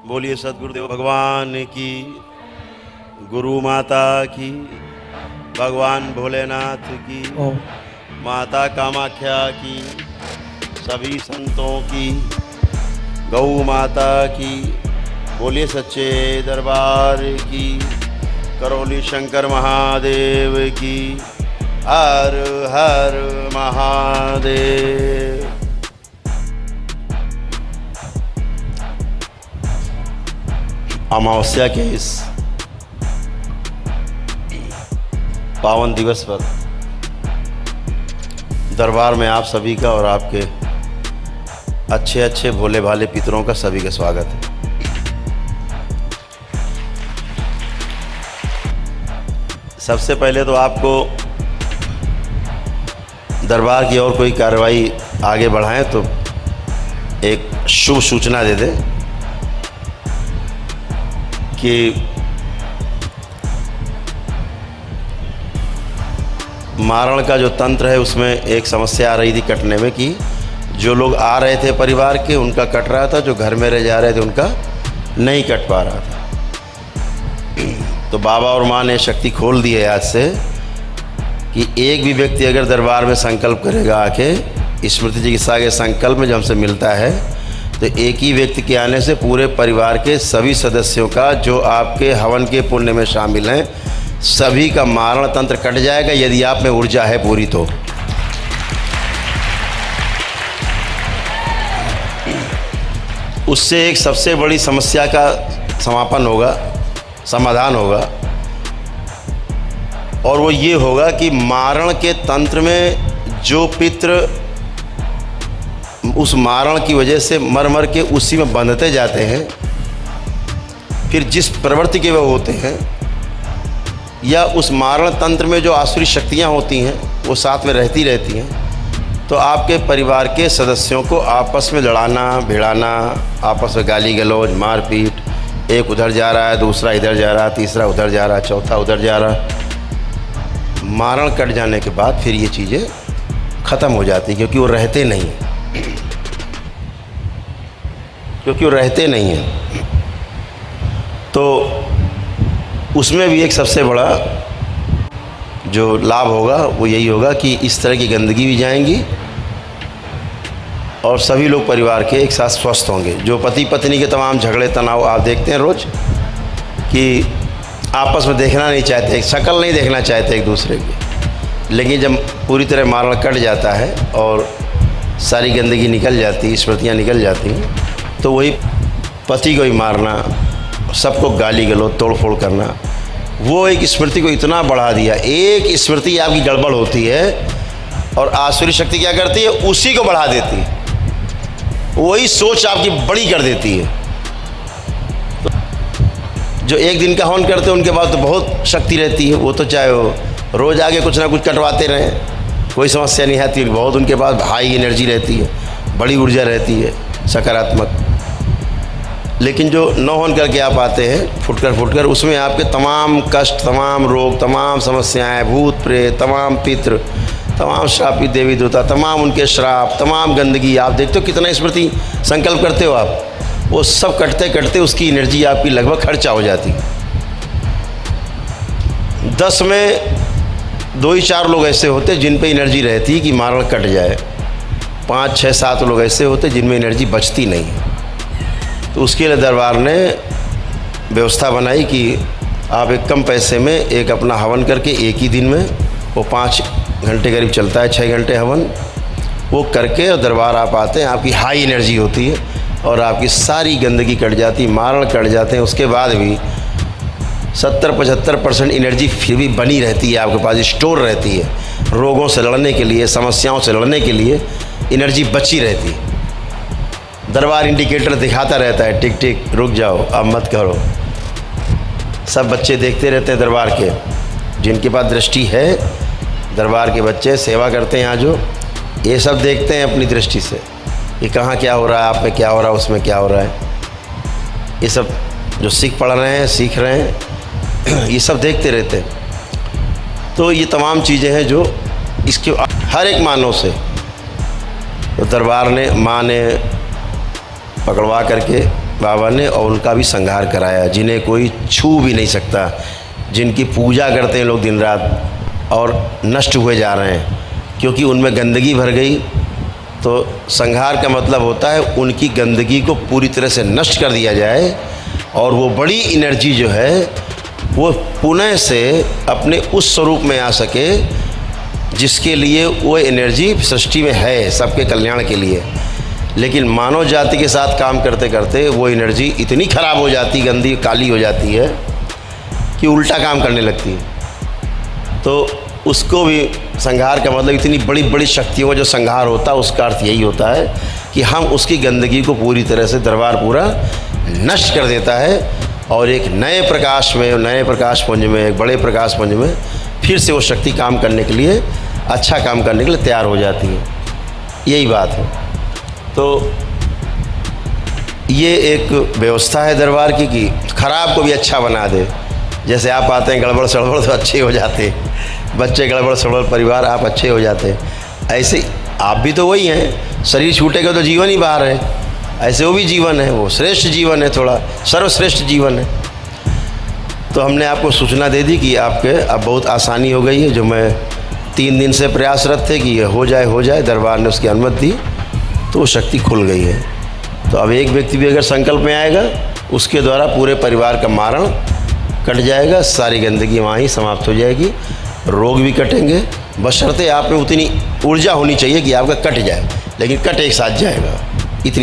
बोलिए सदगुरुदेव भगवान की, गुरु माता की, भगवान भोलेनाथ की, माता कामाख्या की, सभी संतों की, गौ माता की, बोलिए सच्चे दरबार की, करौली शंकर महादेव की, हर हर महादेव। अमावस्या के इस पावन दिवस पर दरबार में आप सभी का और आपके अच्छे अच्छे भोले भाले पितरों का सभी का स्वागत है। सबसे पहले तो आपको दरबार की और कोई कार्रवाई आगे बढ़ाएं तो एक शुभ सूचना दे दें कि मारण का जो तंत्र है उसमें एक समस्या आ रही थी कटने में कि जो लोग आ रहे थे परिवार के उनका कट रहा था, जो घर में रह जा रहे थे उनका नहीं कट पा रहा था। तो बाबा और माँ ने शक्ति खोल दी है आज से कि एक भी व्यक्ति अगर दरबार में संकल्प करेगा आके स्मृति चिकित्सा के संकल्प में जब हमसे मिलता है तो एक ही व्यक्ति के आने से पूरे परिवार के सभी सदस्यों का जो आपके हवन के पुण्य में शामिल हैं सभी का मारण तंत्र कट जाएगा, यदि आप में ऊर्जा है पूरी तो। उससे एक सबसे बड़ी समस्या का समापन होगा, समाधान होगा, और वो ये होगा कि मारण के तंत्र में जो पितृ उस मारण की वजह से मर मर के उसी में बंधते जाते हैं, फिर जिस प्रवृत्ति के वो होते हैं या उस मारण तंत्र में जो आसुरी शक्तियाँ होती हैं वो साथ में रहती हैं, तो आपके परिवार के सदस्यों को आपस में लड़ाना भिड़ाना, आपस में गाली गलौज मारपीट, एक उधर जा रहा है दूसरा इधर जा रहा है तीसरा उधर जा रहा है चौथा उधर जा रहा है, मारण कट जाने के बाद फिर ये चीज़ें ख़त्म हो जाती क्योंकि वो रहते नहीं हैं, तो उसमें भी एक सबसे बड़ा जो लाभ होगा वो यही होगा कि इस तरह की गंदगी भी जाएंगी और सभी लोग परिवार के एक साथ स्वस्थ होंगे। जो पति पत्नी के तमाम झगड़े तनाव आप देखते हैं रोज़ कि आपस में देखना नहीं चाहते, शक्ल नहीं देखना चाहते एक दूसरे की, लेकिन जब पूरी तरह मारण कट जाता है और सारी गंदगी निकल जाती, स्मृतियाँ निकल जाती हैं, तो वही पति को ही मारना, सबको गाली गलौज तोड़ फोड़ करना, वो एक स्मृति को इतना बढ़ा दिया। एक स्मृति आपकी गड़बड़ होती है और आसुरी शक्ति क्या करती है, उसी को बढ़ा देती है, वही सोच आपकी बड़ी कर देती है। तो जो एक दिन का हवन करते हैं उनके बाद तो बहुत शक्ति रहती है, वो तो चाहे वो रोज़ आगे कुछ ना कुछ कटवाते रहें, कोई समस्या नहीं आती, बहुत उनके पास हाई एनर्जी रहती है, बड़ी ऊर्जा रहती है सकारात्मक। लेकिन जो नौ हवन करके आप आते हैं फुटकर उसमें आपके तमाम कष्ट, तमाम रोग, तमाम समस्याएं, भूत प्रेत, तमाम पितृ, तमाम श्रापित देवी देवता, तमाम उनके श्राप, तमाम गंदगी, आप देखते हो कितना स्मृति संकल्प करते हो आप, वो सब कटते कटते उसकी एनर्जी आपकी लगभग खर्चा हो जाती। 10 में 2 ही 4 लोग ऐसे होते जिन पे एनर्जी रहती कि मारण कट जाए, 5 6 7 लोग ऐसे होते जिनमें एनर्जी बचती नहीं। तो उसके लिए दरबार ने व्यवस्था बनाई कि आप एक कम पैसे में एक अपना हवन करके एक ही दिन में, वो 5 घंटे करीब चलता है, 6 घंटे हवन, वो करके और दरबार आप आते हैं, आपकी हाई एनर्जी होती है और आपकी सारी गंदगी कट जाती, मारण कट जाते हैं। उसके बाद भी 70-75% एनर्जी फिर भी बनी रहती है, आपके पास स्टोर रहती है, रोगों से लड़ने के लिए, समस्याओं से लड़ने के लिए एनर्जी बची रहती है। दरबार इंडिकेटर दिखाता रहता है, टिक टिक रुक जाओ अब मत करो। सब बच्चे देखते रहते हैं दरबार के, जिनके पास दृष्टि है, दरबार के बच्चे सेवा करते हैं यहाँ जो, ये सब देखते हैं अपनी दृष्टि से कि कहाँ क्या हो रहा है, आप में क्या हो रहा है, उसमें क्या हो रहा है। ये सब जो पढ़ रहे हैं, सीख रहे हैं, ये सब देखते रहते हैं। तो ये तमाम चीज़ें हैं जो इसके हर एक मानव से तो दरबार ने, माँ ने पकड़वा करके बाबा ने और उनका भी संहार कराया, जिन्हें कोई छू भी नहीं सकता, जिनकी पूजा करते हैं लोग दिन रात और नष्ट हुए जा रहे हैं क्योंकि उनमें गंदगी भर गई। तो संहार का मतलब होता है उनकी गंदगी को पूरी तरह से नष्ट कर दिया जाए और वो बड़ी एनर्जी जो है वो पुनः से अपने उस स्वरूप में आ सके जिसके लिए वो एनर्जी सृष्टि में है, सबके कल्याण के लिए। लेकिन मानव जाति के साथ काम करते करते वो एनर्जी इतनी ख़राब हो जाती, गंदी काली हो जाती है कि उल्टा काम करने लगती है। तो उसको भी संहार का मतलब इतनी बड़ी बड़ी शक्तियों का जो संहार होता है उसका अर्थ यही होता है कि हम उसकी गंदगी को पूरी तरह से दरबार पूरा नष्ट कर देता है और एक नए प्रकाश में, नए प्रकाश पुंज में, एक बड़े प्रकाश पुंज में फिर से वो शक्ति काम करने के लिए, अच्छा काम करने के लिए तैयार हो जाती है। यही बात है। तो ये एक व्यवस्था है दरबार की कि खराब को भी अच्छा बना दे। जैसे आप आते हैं गड़बड़ सड़बड़ तो अच्छे हो जाते, बच्चे गड़बड़ सड़बड़, परिवार आप अच्छे हो जाते। ऐसे आप भी तो वही हैं, शरीर छूटेगा तो जीवन ही बाहर है, ऐसे वो भी जीवन है, वो श्रेष्ठ जीवन है, थोड़ा सर्वश्रेष्ठ जीवन है। तो हमने आपको सूचना दे दी कि आपके अब बहुत आसानी हो गई है। जो मैं 3 दिन से प्रयासरत थे कि ये हो जाए, दरबार ने उसकी अनुमति दी तो वो शक्ति खुल गई है। तो अब एक व्यक्ति भी अगर संकल्प में आएगा उसके द्वारा पूरे परिवार का मारण कट जाएगा, सारी गंदगी वहाँ ही समाप्त हो जाएगी, रोग भी कटेंगे। बशर्ते आप में उतनी ऊर्जा होनी चाहिए कि आपका कट जाए, लेकिन कट एक साथ जाएगा, इतनी